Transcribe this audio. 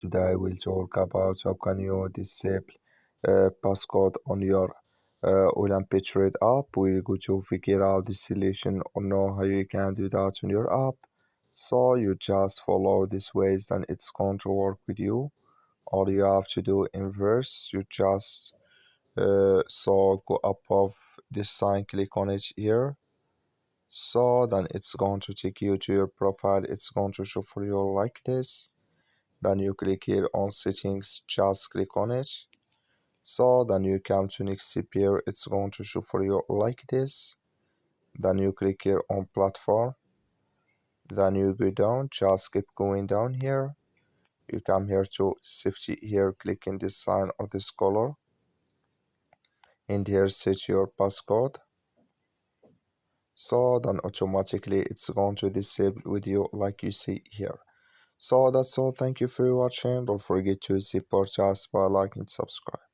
Today I will talk about how can you disable passcode on your Olymptrade app. We're going to figure out the solution or know how you can do that on your app. So you just follow these ways and it's going to work with you. All you have to do inverse, you just so go above this sign, click on it here. So then it's going to take you to your profile. It's going to show for you like this. Then you click here on settings, just click on it. So then you come to next step here, it's going to show for you like this. Then you click here on platform. Then you go down, just keep going down here. You come here to safety here, click in this sign or this color. And here set your passcode. So then automatically it's going to disable with you like you see here. So that's all. Thank you for watching. Don't forget to support us by liking and subscribe.